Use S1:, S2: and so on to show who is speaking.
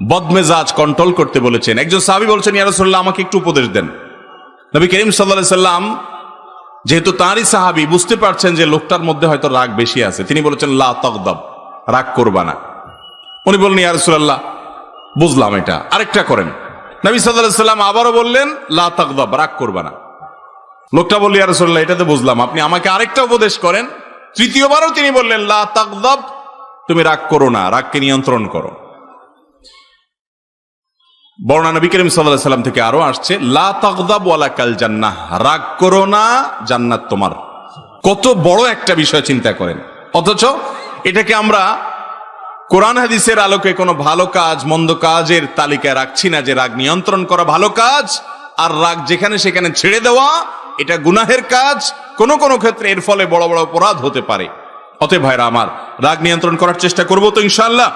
S1: বদমেজাজ control করতে বলেছেন। একজন সাহাবী বলছেন, ইয়া রাসূলুল্লাহ, আমাকে একটু উপদেশ দেন। নবী করিম সাল্লাল্লাহু আলাইহি সাল্লাম যেহেতু তাঁরই সাহাবী, বুঝতে পারছেন যে লোকটার মধ্যে হয়তো রাগ বেশি আছে, তিনি বলেছেন, লা তাগদাব, রাগ করবা না। উনি বললেন, ইয়া রাসূলুল্লাহ, বুঝলাম, এটা আরেকটা করেন। নবী সাল্লাল্লাহু আলাইহি সাল্লাম আবারও বললেন, লা তাগদাব, রাগ করবা না। লোকটা বলল, ইয়া রাসূলুল্লাহ, এটা তো বুঝলাম, আপনি আমাকে আরেকটা উপদেশ করেন। তৃতীয়বারও তিনি বললেন, লা তাগদাব, তুমি রাগ করো না, রাগকে নিয়ন্ত্রণ করো। বর্ণনা নবী করিম সাল্লাল্লাহু আলাইহি সাল্লাম থেকে আরো আসছে, লা তাগদাব ওয়ালাকাল জান্নাহ, রাগ করো না, জান্নাত তোমার। কত বড় একটা বিষয় চিন্তা করেন। অথচ এটাকে আমরা কোরআন হাদিসের আলোকে কোনো ভালো কাজ মন্দ কাজের তালিকায় রাখছি না, যে রাগ নিয়ন্ত্রণ করা ভালো কাজ আর রাগ যেখানে সেখানে ছেড়ে দেওয়া এটা গুনাহের কাজ। কোন কোন ক্ষেত্রে এর ফলে বড় বড় অপরাধ হতে পারে। অতএব ভাইরা আমার, রাগ নিয়ন্ত্রণ করার চেষ্টা করবো তো ইনশাআল্লাহ।